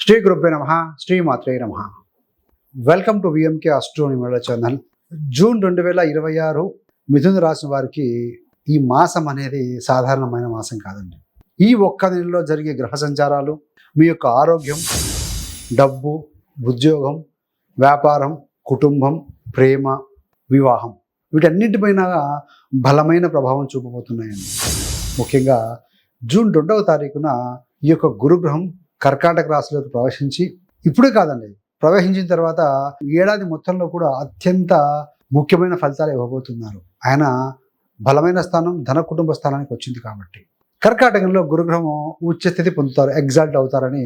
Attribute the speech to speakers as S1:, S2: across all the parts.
S1: శ్రీ గురుభ్యో నమః, శ్రీ మాత్రే నమః. Welcome to VMK astronomy channel. June 2026 మిథున రాశి వారికి ఈ మాసం అనేది సాధారణమైన మాసం కాదండి. ఈ ఒక్క నెలలో జరిగే గ్రహ సంచారాలు మీ యొక్క ఆరోగ్యం, డబ్బు, ఉద్యోగం, వ్యాపారం, కుటుంబం, ప్రేమ, వివాహం వీటన్నిటిపైన బలమైన ప్రభావం చూపబోతున్నాయండి. ముఖ్యంగా జూన్ 2వ తారీఖున ఈ యొక్క గురుగ్రహం కర్కాటక రాశిలోకి ప్రవేశించి, ఇప్పుడే కాదండి, ప్రవేశించిన తర్వాత ఏడాది మొత్తంలో కూడా అత్యంత ముఖ్యమైన ఫలితాలు ఇవ్వబోతున్నారు. ఆయన బలమైన స్థానం ధన కుటుంబ స్థానానికి వచ్చింది కాబట్టి కర్కాటకంలో గురుగ్రహం ఉచ్చస్థితి పొందుతారు, ఎగ్జాల్ట్ అవుతారని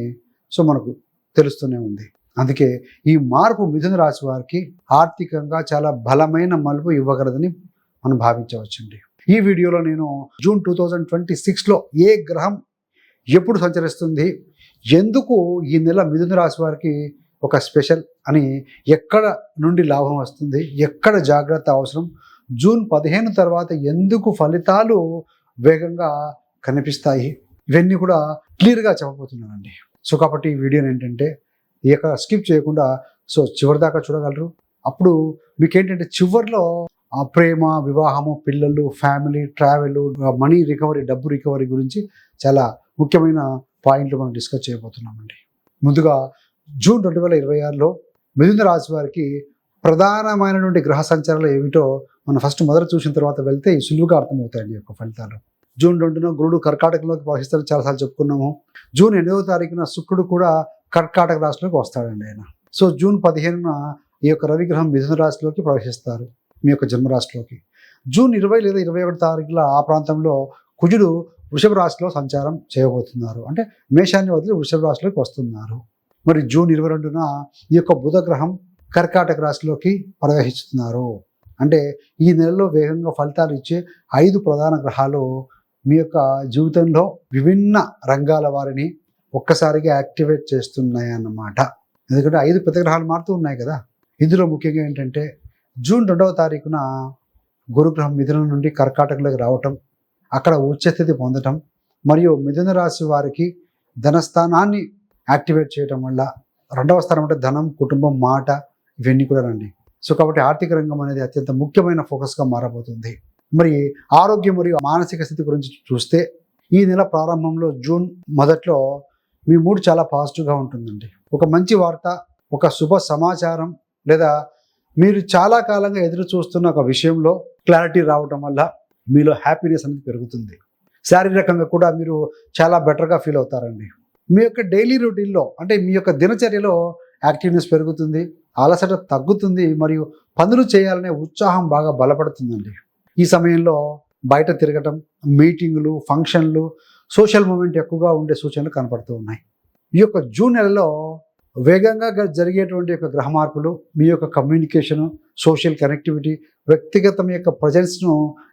S1: మనకు తెలుస్తూనే ఉంది. అందుకే ఈ మార్పు మిథున రాశి వారికి ఆర్థికంగా చాలా బలమైన మలుపు ఇవ్వగలదని మనం భావించవచ్చండి. ఈ వీడియోలో నేను జూన్ 2026లో ఏ గ్రహం ఎప్పుడు సంచరిస్తుంది, ఎందుకు ఈ నెల మిథున రాశి వారికి ఒక స్పెషల్ అని, ఎక్కడ నుండి లాభం వస్తుంది, ఎక్కడ జాగ్రత్త అవసరం, జూన్ 15 తర్వాత ఎందుకు ఫలితాలు వేగంగా కనిపిస్తాయి, ఇవన్నీ కూడా క్లియర్గా చెప్పబోతున్నానండి. కాబట్టి ఈ వీడియోని ఏంటంటే స్కిప్ చేయకుండా చివరి దాకా చూడగలరు. అప్పుడు మీకు ఏంటంటే చివరిలో ఆ ప్రేమ, వివాహము, పిల్లలు, ఫ్యామిలీ, ట్రావెల్, మనీ రికవరీ, డబ్బు రికవరీ గురించి చాలా ముఖ్యమైన పాయింట్లు మనం డిస్కస్ చేయబోతున్నామండి. ముందుగా జూన్ 2026లో మిథున రాశి వారికి ప్రధానమైనటువంటి గ్రహ సంచారాలు ఏమిటో మనం మొదట చూసిన తర్వాత వెళ్తే సులువుగా అర్థమవుతాయండి యొక్క ఫలితాలు. జూన్ 2న గురుడు కర్కాటకంలోకి ప్రవేశిస్తారని చాలాసార్లు చెప్పుకున్నాము. జూన్ 8వ తారీఖున శుక్రుడు కూడా కర్కాటక రాశిలోకి వస్తాడండి ఆయన. జూన్ 15న ఈ యొక్క రవిగ్రహం మిథున రాశిలోకి ప్రవేశిస్తారు, మీ యొక్క జన్మరాశిలోకి. జూన్ 20 లేదా 21 తారీఖుల ఆ ప్రాంతంలో కుజుడు వృషభ రాశిలో సంచారం చేయబోతున్నారు, అంటే మేషాన్ని వదిలి వృషభ రాశిలోకి వస్తున్నారు. మరి జూన్ 22న ఈ యొక్క బుధ గ్రహం కర్కాటక రాశిలోకి ప్రవేశిస్తున్నారు. అంటే ఈ నెలలో వేగంగా ఫలితాలు ఇచ్చే 5 ప్రధాన గ్రహాలు మీ యొక్క జీవితంలో విభిన్న రంగాల వారిని ఒక్కసారిగా యాక్టివేట్ చేస్తున్నాయి అన్నమాట. ఎందుకంటే 5 పెద్ద గ్రహాలు మారుతూ ఉన్నాయి కదా. ఇందులో ముఖ్యంగా ఏంటంటే జూన్ 2వ తారీఖున గురుగ్రహం మిథునం నుండి కర్కాటకలోకి రావటం, అక్కడ ఉచ్చస్థితి పొందటం, మరియు మిథున రాశి వారికి ధనస్థానాన్ని యాక్టివేట్ చేయడం వల్ల 2వ స్థానం అంటే ధనం, కుటుంబం, మాట ఇవన్నీ కూడా రండి. కాబట్టి ఆర్థిక రంగం అనేది అత్యంత ముఖ్యమైన ఫోకస్గా మారబోతుంది. మరి ఆరోగ్యం మరియు మానసిక స్థితి గురించి చూస్తే ఈ నెల ప్రారంభంలో జూన్ మొదట్లో మీ మూడ్ చాలా పాజిటివ్గా ఉంటుందండి. ఒక మంచి వార్త, ఒక శుభ సమాచారం, లేదా మీరు చాలా కాలంగా ఎదురు చూస్తున్న ఒక విషయంలో క్లారిటీ రావడం వల్ల మీలో హ్యాపీనెస్ అనేది పెరుగుతుంది. శారీరకంగా కూడా మీరు చాలా బెటర్గా ఫీల్ అవుతారండి. మీ యొక్క డైలీ రొటీన్లో అంటే మీ యొక్క దినచర్యలో యాక్టివ్నెస్ పెరుగుతుంది, అలసట తగ్గుతుంది, మరియు పనులు చేయాలనే ఉత్సాహం బాగా బలపడుతుందండి. ఈ సమయంలో బయట తిరగటం, మీటింగులు, ఫంక్షన్లు, సోషల్ మూమెంట్ ఎక్కువగా ఉండే సూచనలు కనపడుతూ ఉన్నాయి. ఈ యొక్క జూన్ నెలలో వేగంగా జరిగేటువంటి యొక్క గ్రహ మార్పులు మీ యొక్క కమ్యూనికేషను, సోషల్ కనెక్టివిటీ, వ్యక్తిగతం యొక్క ప్రజెన్స్ను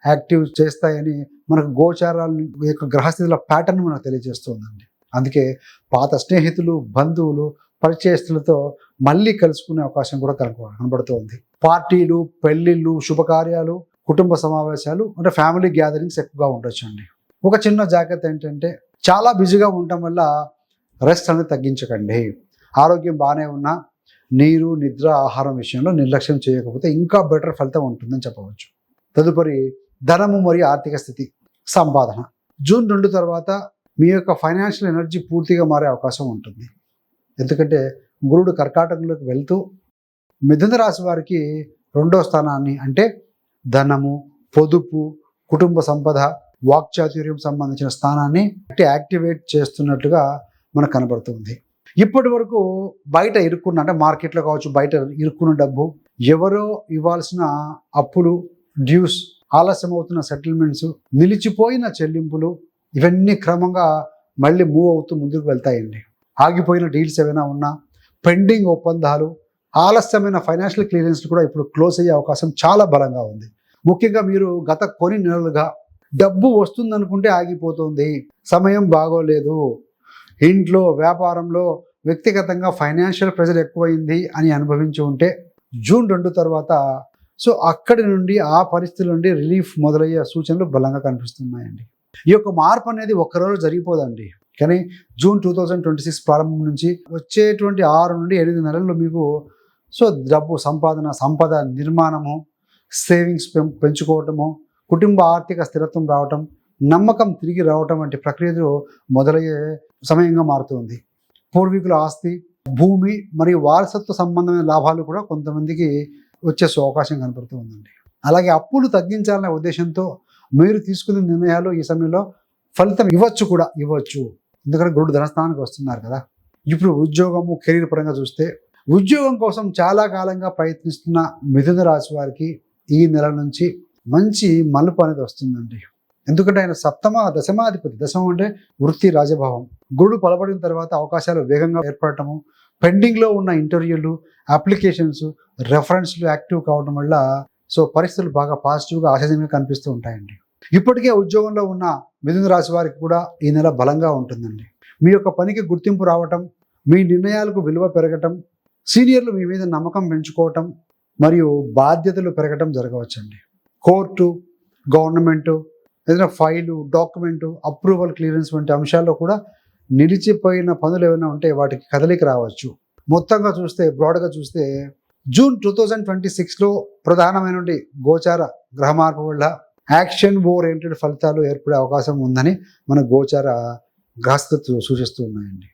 S1: యాక్టివ్ చేస్తాయని మనకు గోచారాల యొక్క గ్రహస్థితుల ప్యాటర్న్ మనకు తెలియజేస్తుందండి. అందుకే పాత స్నేహితులు, బంధువులు, పరిచయస్తులతో మళ్ళీ కలుసుకునే అవకాశం కూడా కనబడుతోంది. పార్టీలు, పెళ్లిళ్ళు, శుభకార్యాలు, కుటుంబ సమావేశాలు అంటే ఫ్యామిలీ గ్యాదరింగ్స్ ఎక్కువగా ఉండొచ్చు అండి. ఒక చిన్న జాగ్రత్త ఏంటంటే చాలా బిజీగా ఉండటం వల్ల రెస్ట్ అనేది తగ్గించకండి. ఆరోగ్యం బాగానే ఉన్నా నీరు, నిద్ర, ఆహారం విషయంలో నిర్లక్ష్యం చేయకపోతే ఇంకా బెటర్ ఫలితం ఉంటుందని చెప్పవచ్చు. తదుపరి ధనము మరియు ఆర్థిక స్థితి, సంపాదన. జూన్ 2 తర్వాత మీ యొక్క ఫైనాన్షియల్ ఎనర్జీ పూర్తిగా మారే అవకాశం ఉంటుంది. ఎందుకంటే గురుడు కర్కాటకంలోకి వెళ్తూ మిథున రాశి వారికి 2వ స్థానాన్ని అంటే ధనము, పొదుపు, కుటుంబ సంపద, వాక్చాతుర్యం సంబంధించిన స్థానాన్ని యాక్టివేట్ చేస్తున్నట్లుగా మనకు కనబడుతుంది. ఇప్పటి వరకు బయట ఇరుక్కున్న అంటే మార్కెట్లో కావచ్చు, బయట ఇరుక్కున్న డబ్బు, ఎవరో ఇవ్వాల్సిన అప్పులు, డ్యూస్, ఆలస్యం అవుతున్న సెటిల్మెంట్స్, నిలిచిపోయిన చెల్లింపులు, ఇవన్నీ క్రమంగా మళ్ళీ మూవ్ అవుతూ ముందుకు వెళ్తాయండి. ఆగిపోయిన డీల్స్ ఏమైనా ఉన్నా, పెండింగ్ ఒప్పందాలు, ఆలస్యమైన ఫైనాన్షియల్ క్లియరెన్స్ కూడా ఇప్పుడు క్లోజ్ అయ్యే అవకాశం చాలా బలంగా ఉంది. ముఖ్యంగా మీరు గత కొన్ని నెలలుగా డబ్బు వస్తుందనుకుంటే ఆగిపోతుంది, సమయం బాగోలేదు, ఇంట్లో, వ్యాపారంలో, వ్యక్తిగతంగా ఫైనాన్షియల్ ప్రెజర్ ఎక్కువైంది అని అనుభవించి ఉంటే జూన్ 2 తర్వాత అక్కడి నుండి ఆ పరిస్థితుల నుండి రిలీఫ్ మొదలయ్యే సూచనలు బలంగా కనిపిస్తున్నాయండి. ఈ యొక్క మార్పు అనేది ఒక్కరోజు జరిగిపోదండి. కానీ జూన్ 2026 ప్రారంభం నుంచి వచ్చేటువంటి 6 నుండి 8 నెలల్లో మీకు సో డబ్బు సంపద నిర్మాణము, సేవింగ్స్ పెంచుకోవటము, కుటుంబ ఆర్థిక స్థిరత్వం రావటం, నమ్మకం తిరిగి రావటం వంటి ప్రక్రియలు మొదలయ్యే సమయంగా మారుతుంది. పూర్వీకుల ఆస్తి, భూమి మరియు వారసత్వ సంబంధమైన లాభాలు కూడా కొంతమందికి వచ్చే అవకాశం కనపడుతూ ఉందండి. అలాగే అప్పులు తగ్గించాలనే ఉద్దేశంతో మీరు తీసుకునే నిర్ణయాలు ఈ సమయంలో ఫలితం ఇవ్వచ్చు. ఎందుకంటే గురుడు ధనస్థానానికి వస్తున్నారు కదా. ఇప్పుడు ఉద్యోగము, కెరీర్ పరంగా చూస్తే ఉద్యోగం కోసం చాలా కాలంగా ప్రయత్నిస్తున్న మిథున రాశి వారికి ఈ నెల నుంచి మంచి మలుపు అనేది వస్తుందండి. ఎందుకంటే ఆయన దశమాధిపతి. దశమం అంటే వృత్తి, రాజభావం. గురుడు బలపడిన తర్వాత అవకాశాలు వేగంగా ఏర్పడటము, పెండింగ్లో ఉన్న ఇంటర్వ్యూలు, అప్లికేషన్స్, రెఫరెన్స్లు యాక్టివ్ కావడం వల్ల సో పరిస్థితులు బాగా పాజిటివ్గా, ఆశాజనకంగా కనిపిస్తూ ఉంటాయండి. ఇప్పటికే ఉద్యోగంలో ఉన్న మిథున రాశి వారికి కూడా ఈ నెల బలంగా ఉంటుందండి. మీ యొక్క పనికి గుర్తింపు రావటం, మీ నిర్ణయాలకు విలువ పెరగటం, సీనియర్లు మీ మీద నమ్మకం పెంచుకోవటం మరియు బాధ్యతలు పెరగటం జరగవచ్చండి. కోర్టు, గవర్నమెంటు, ఏదైనా ఫైలు, డాక్యుమెంటు, అప్రూవల్, క్లియరెన్స్ వంటి అంశాల్లో కూడా నిలిచిపోయిన పనులు ఏమైనా ఉంటే వాటికి కదలిక రావచ్చు. మొత్తంగా చూస్తే, బ్రాడ్గా చూస్తే జూన్ 2026లో ప్రధానమైన గోచార గ్రహ మార్పు వల్ల యాక్షన్ ఓరియంటెడ్ ఫలితాలు ఏర్పడే అవకాశం ఉందని మన గోచార గ్రహస్థితులు సూచిస్తూ ఉన్నాయండి.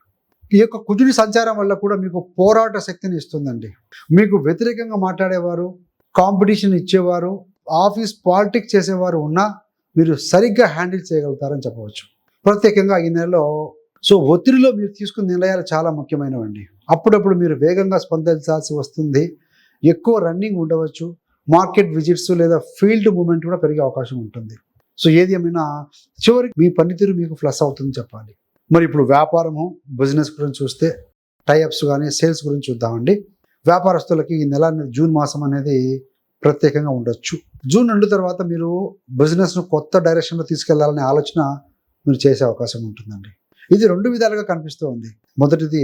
S1: ఈ యొక్క కుజుడి సంచారం వల్ల కూడా మీకు పోరాట శక్తిని ఇస్తుందండి. మీకు వ్యతిరేకంగా మాట్లాడేవారు, కాంపిటీషన్ ఇచ్చేవారు, ఆఫీస్ పాలిటిక్స్ చేసేవారు ఉన్నా మీరు సరిగ్గా హ్యాండిల్ చేయగలుగుతారని చెప్పవచ్చు. ప్రత్యేకంగా ఈ నెలలో సో ఒత్తిడిలో మీరు తీసుకున్న నిర్ణయాలు చాలా ముఖ్యమైనవండి. అప్పుడప్పుడు మీరు వేగంగా స్పందించాల్సి వస్తుంది. ఎక్కువ రన్నింగ్ ఉండవచ్చు. మార్కెట్ విజిట్స్ లేదా ఫీల్డ్ మూవ్మెంట్ కూడా పెరిగే అవకాశం ఉంటుంది. సో ఏది ఏమైనా చివరికి మీ పనితీరు మీకు ప్లస్ అవుతుంది చెప్పాలి. మరి ఇప్పుడు వ్యాపారము, బిజినెస్ గురించి చూస్తే టైఅప్స్ కానీ సేల్స్ గురించి చూద్దామండి. వ్యాపారస్తులకి ఈ నెల జూన్ మాసం అనేది ప్రత్యేకంగా ఉండొచ్చు. జూన్ 2 తర్వాత మీరు బిజినెస్ను కొత్త డైరెక్షన్లో తీసుకెళ్లాలనే ఆలోచన మీరు చేసే అవకాశం ఉంటుందండి. ఇది 2 విధాలుగా కనిపిస్తూ ఉంది. మొదటిది,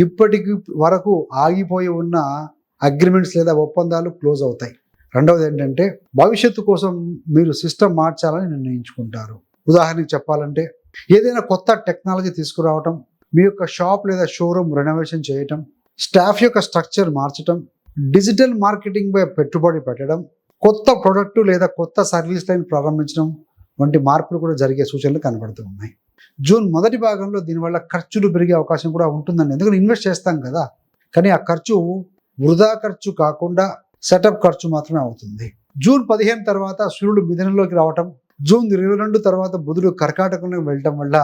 S1: ఇప్పటికి వరకు ఆగిపోయి ఉన్న అగ్రిమెంట్స్ లేదా ఒప్పందాలు క్లోజ్ అవుతాయి. రెండవది ఏంటంటే భవిష్యత్తు కోసం మీరు సిస్టమ్ మార్చాలని నిర్ణయించుకుంటారు. ఉదాహరణకి చెప్పాలంటే ఏదైనా కొత్త టెక్నాలజీ తీసుకురావటం, మీ యొక్క షాప్ లేదా షోరూమ్ రెనోవేషన్ చేయటం, స్టాఫ్ యొక్క స్ట్రక్చర్ మార్చటం, డిజిటల్ మార్కెటింగ్ పై పెట్టుబడి పెట్టడం, కొత్త ప్రొడక్టు లేదా కొత్త సర్వీస్ లైన్ ప్రారంభించడం వంటి మార్పులు కూడా జరిగే సూచనలు కనబడుతూ ఉన్నాయి. జూన్ మొదటి భాగంలో దీనివల్ల ఖర్చులు పెరిగే అవకాశం కూడా ఉంటుందండి. ఎందుకంటే ఇన్వెస్ట్ చేస్తాం కదా, కానీ ఆ ఖర్చు వృధా ఖర్చు కాకుండా సెటప్ ఖర్చు మాత్రమే అవుతుంది. జూన్ 15 తర్వాత సూర్యుడు మిథునంలోకి రావటం, జూన్ 22 తర్వాత బుధుడు కర్కాటకంలోకి వెళ్ళటం వల్ల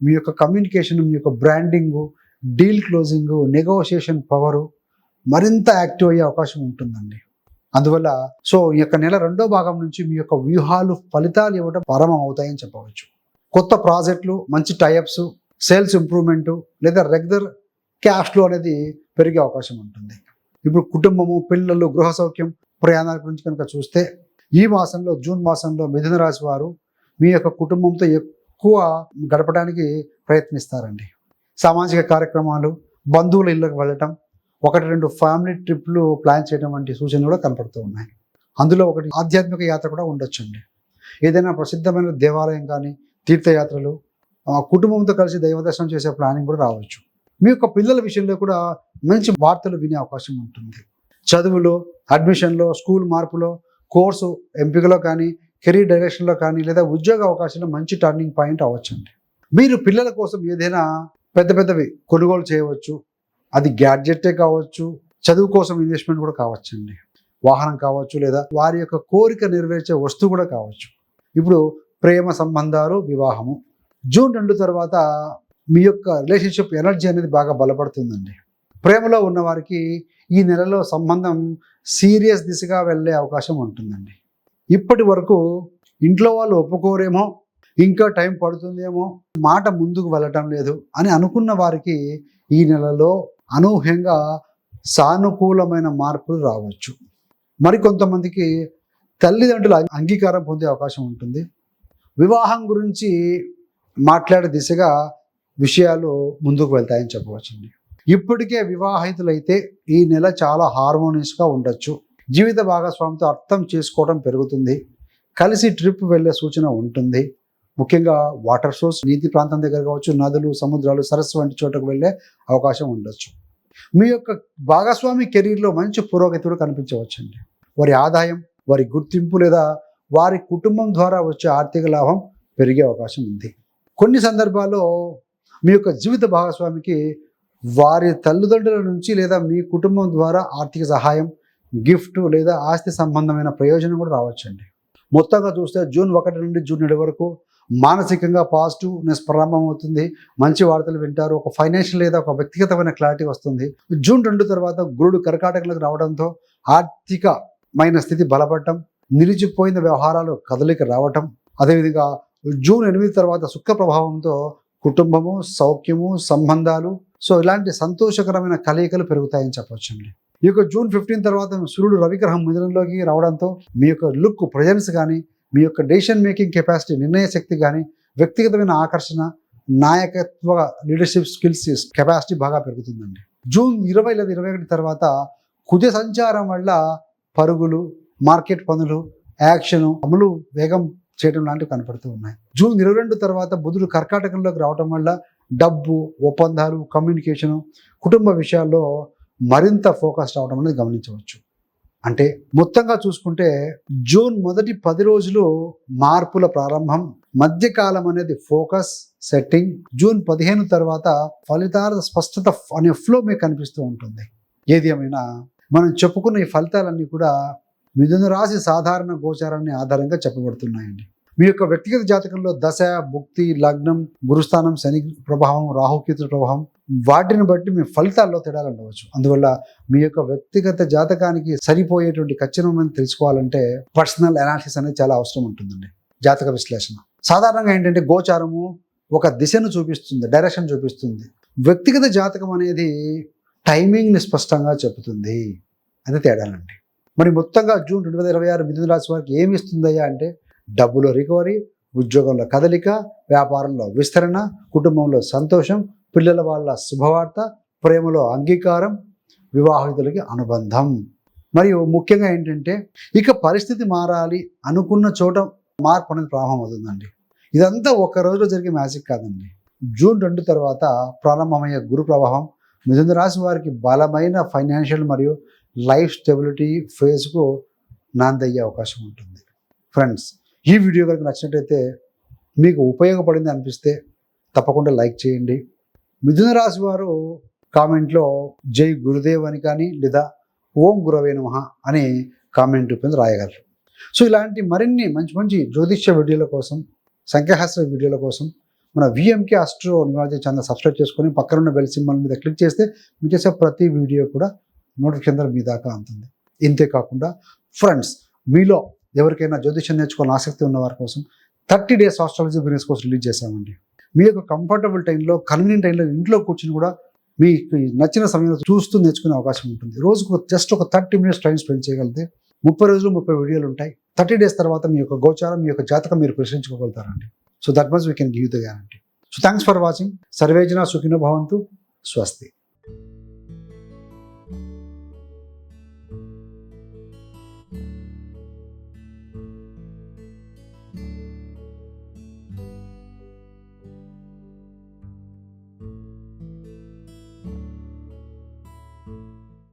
S1: మీ యొక్క కమ్యూనికేషన్, మీ యొక్క బ్రాండింగు, డీల్ క్లోజింగు, నెగోషియేషన్ పవరు మరింత యాక్టివ్ అయ్యే అవకాశం ఉంటుందండి. అందువల్ల సో ఈ యొక్క నెల 2వ భాగం నుంచి మీ యొక్క వ్యూహాలు ఫలితాలు ఇవ్వడం ప్రారంభం అవుతాయని చెప్పవచ్చు. కొత్త ప్రాజెక్టులు, మంచి టైఅప్స్, సేల్స్ ఇంప్రూవ్మెంటు లేదా రెగ్యులర్ క్యాష్ ఫ్లో అనేది పెరిగే అవకాశం ఉంటుంది. ఇప్పుడు కుటుంబము, పిల్లలు, గృహ సౌఖ్యం, ప్రయాణాల గురించి కనుక చూస్తే ఈ మాసంలో, జూన్ మాసంలో మిథున రాశి వారు మీ యొక్క కుటుంబంతో ఎక్కువ గడపడానికి ప్రయత్నిస్తారండి. సామాజిక కార్యక్రమాలు, బంధువుల ఇళ్ళకి వెళ్ళటం, 1-2 ఫ్యామిలీ ట్రిప్లు ప్లాన్ చేయడం వంటి సూచనలు కూడా కనపడుతూ ఉన్నాయి. అందులో ఒకటి ఆధ్యాత్మిక యాత్ర కూడా ఉండొచ్చండి. ఏదైనా ప్రసిద్ధమైన దేవాలయం కానీ, తీర్థయాత్రలు, కుటుంబంతో కలిసి దైవ దర్శనం చేసే ప్లానింగ్ కూడా రావచ్చు. మీ యొక్క పిల్లల విషయంలో కూడా మంచి వార్తలు వినే అవకాశం ఉంటుంది. చదువులో, అడ్మిషన్లో, స్కూల్ మార్పులో, కోర్సు ఎంపికలో కానీ, కెరీర్ డైరెక్షన్లో కానీ లేదా ఉద్యోగ అవకాశాల్లో మంచి టర్నింగ్ పాయింట్ అవ్వచ్చండి. మీరు పిల్లల కోసం ఏదైనా పెద్దవి కొనుగోలు చేయవచ్చు. అది గ్యాడ్జెట్టే కావచ్చు, చదువు కోసం ఇన్వెస్ట్మెంట్ కూడా కావచ్చండి. వాహనం కావచ్చు, లేదా వారి యొక్క కోరిక నెరవేర్చే వస్తువు కూడా కావచ్చు. ఇప్పుడు ప్రేమ సంబంధాలు, వివాహము. జూన్ 2 తర్వాత మీ యొక్క రిలేషన్షిప్ ఎనర్జీ అనేది బాగా బలపడుతుందండి. ప్రేమలో ఉన్న వారికి ఈ నెలలో సంబంధం సీరియస్ దిశగా వెళ్ళే అవకాశం ఉంటుందండి. ఇప్పటి వరకు ఇంట్లో వాళ్ళు ఒప్పుకోరేమో, ఇంకా టైం పడుతుందేమో, మాట ముందుకు వెళ్ళటం లేదు అని అనుకున్న వారికి ఈ నెలలో అనూహ్యంగా సానుకూలమైన మార్పులు రావచ్చు. మరికొంతమందికి తల్లిదండ్రుల అంగీకారం పొందే అవకాశం ఉంటుంది. వివాహం గురించి మాట్లాడే దిశగా విషయాలు ముందుకు వెళ్తాయని చెప్పవచ్చండి. ఇప్పటికే వివాహితులైతే ఈ నెల చాలా హార్మోనియస్గా ఉండొచ్చు. జీవిత భాగస్వామితో అర్థం చేసుకోవడం పెరుగుతుంది. కలిసి ట్రిప్ వెళ్ళే సూచన ఉంటుంది. ముఖ్యంగా వాటర్ సోర్స్ నీటి ప్రాంతం దగ్గర కావచ్చు, నదులు, సముద్రాలు, సరస్సు వంటి చోటకు వెళ్ళే అవకాశం ఉండొచ్చు. మీ యొక్క భాగస్వామి కెరీర్లో మంచి పురోగతి కూడా కనిపించవచ్చండి. వారి ఆదాయం, వారి గుర్తింపు లేదా వారి కుటుంబం ద్వారా వచ్చే ఆర్థిక లాభం పెరిగే అవకాశం ఉంది. కొన్ని సందర్భాల్లో మీ యొక్క జీవిత భాగస్వామికి వారి తల్లిదండ్రుల నుంచి లేదా మీ కుటుంబం ద్వారా ఆర్థిక సహాయం, గిఫ్ట్ లేదా ఆస్తి సంబంధమైన ప్రయోజనం కూడా రావచ్చండి. మొత్తంగా చూస్తే జూన్ 1 నుండి జూన్ 7 వరకు మానసికంగా పాజిటివ్నెస్ ప్రారంభమవుతుంది. మంచి వార్తలు వింటారు. ఒక ఫైనాన్షియల్ లేదా ఒక వ్యక్తిగతమైన క్లారిటీ వస్తుంది. జూన్ 2 తర్వాత గురుడు కర్కాటకంలోకి రావడంతో ఆర్థికమైన స్థితి బలపడటం, నిలిచిపోయిన వ్యవహారాలు కదలిక రావటం, అదేవిధంగా జూన్ 8 తర్వాత శుక్ర ప్రభావంతో కుటుంబము, సౌఖ్యము, సంబంధాలు, సో ఇలాంటి సంతోషకరమైన కలయికలు పెరుగుతాయని చెప్పవచ్చండి. ఈ యొక్క జూన్ 15 తర్వాత సూర్యుడు రవిగ్రహం మిథునంలోకి రావడంతో మీ యొక్క లుక్, ప్రజెన్స్ కానీ, మీ యొక్క డెసిషన్ మేకింగ్ కెపాసిటీ, నిర్ణయ శక్తి కానీ, వ్యక్తిగతమైన ఆకర్షణ, నాయకత్వ లీడర్షిప్ స్కిల్స్ కెపాసిటీ బాగా పెరుగుతుందండి. జూన్ 20 లేదా 21 తర్వాత కుజ సంచారం వల్ల పరుగులు, మార్కెట్ పనులు, యాక్షన్, అమలు వేగం చేయడం లాంటివి కనపడుతూ ఉన్నాయి. జూన్ 22 తర్వాత బుధుడు కర్కాటకంలోకి రావడం వల్ల డబ్బు, ఒప్పందాలు, కమ్యూనికేషను, కుటుంబ విషయాల్లో మరింత ఫోకస్ రావడం అనేది గమనించవచ్చు. అంటే మొత్తంగా చూసుకుంటే జూన్ మొదటి 10 రోజులు మార్పుల ప్రారంభం, మధ్యకాలం అనేది ఫోకస్ సెట్టింగ్, జూన్ 15 తర్వాత ఫలితాల స్పష్టత అనే ఫ్లో మీకు కనిపిస్తూ ఉంటుంది. ఏది ఏమైనా మనం చెప్పుకున్న ఈ ఫలితాలన్నీ కూడా మిథున రాశి సాధారణ గోచారాన్ని ఆధారంగా చెప్పబడుతున్నాయండి. మీ యొక్క వ్యక్తిగత జాతకంలో దశ, భుక్తి, లగ్నం, గురుస్థానం, శని ప్రభావం, రాహుకేతు ప్రభావం, వాటిని బట్టి మీ ఫలితాల్లో తేడాలు ఉండవచ్చు. అందువల్ల మీ యొక్క వ్యక్తిగత జాతకానికి సరిపోయేటువంటి ఖచ్చితమైన తెలుసుకోవాలంటే పర్సనల్ అనాలిసిస్ అనేది చాలా అవసరం ఉంటుందండి. జాతక విశ్లేషణ సాధారణంగా ఏంటంటే గోచారము ఒక దిశను చూపిస్తుంది, డైరెక్షన్ చూపిస్తుంది. వ్యక్తిగత జాతకం అనేది టైమింగ్ని స్పష్టంగా చెబుతుంది. అది తేడాలండి. మరి మొత్తంగా జూన్ 2026 మిథున రాశి వారికి ఏమి ఇస్తుందయ్యా అంటే డబ్బులో రికవరీ, ఉద్యోగంలో కదలిక, వ్యాపారంలో విస్తరణ, కుటుంబంలో సంతోషం, పిల్లల వాళ్ళ శుభవార్త, ప్రేమలో అంగీకారం, వివాహితులకి అనుబంధం. మరియు ముఖ్యంగా ఏంటంటే ఇక పరిస్థితి మారాలి అనుకున్న చోట మార్పు అనేది ప్రారంభమవుతుందండి. ఇదంతా ఒక రోజులో జరిగే మ్యాజిక్ కాదండి. జూన్ 2 తర్వాత ప్రారంభమయ్యే గురు ప్రభావం మిథున రాశి వారికి బలమైన ఫైనాన్షియల్ మరియు లైఫ్ స్టెబిలిటీ ఫేజ్కు నాందయ్యే అవకాశం ఉంటుంది. ఫ్రెండ్స్, ఈ వీడియో కనుక నచ్చినట్టయితే, మీకు ఉపయోగపడింది అనిపిస్తే తప్పకుండా లైక్ చేయండి. మిథున రాశి వారు కామెంట్లో జై గురుదేవ్ అని కానీ లేదా ఓం గురవే నమః అని కామెంట్ రూపంలో రాయగలరు. సో ఇలాంటి మరిన్ని మంచి మంచి జ్యోతిష్య వీడియోల కోసం, సంఖ్యాశాస్త్ర వీడియోల కోసం మన VMK astro numerology channel subscribe చేసుకొని పక్కనున్న బెల్ సింబల్ మీద క్లిక్ చేస్తే మీకు చేసే ప్రతి వీడియో కూడా నోటిఫికేషన్ మీ దాకా అందుతుంది. ఇంతేకాకుండా ఫ్రెండ్స్, మీలో ఎవరికైనా జ్యోతిష్యం నేర్చుకోవాలని ఆసక్తి ఉన్న వారి కోసం 30 days astrology business course release చేశామండి. మీ యొక్క కంఫర్టబుల్ టైంలో, కన్వీనియంట్ టైంలో ఇంట్లో కూర్చుని కూడా మీకు నచ్చిన సమయంలో చూస్తూ నేర్చుకునే అవకాశం ఉంటుంది. రోజుకు జస్ట్ ఒక 30 minutes టైం స్పెండ్ చేయగలిగితే 30 రోజులు 30 వీడియోలు ఉంటాయి. 30 days తర్వాత మీ యొక్క గోచారం, మీ యొక్క జాతకం మీరు ప్రశ్నించుకోగలుగుతారండి. So that much we can give the guarantee. So thanks for watching. సర్వేజన సుఖినో భవంతు. స్వస్తి.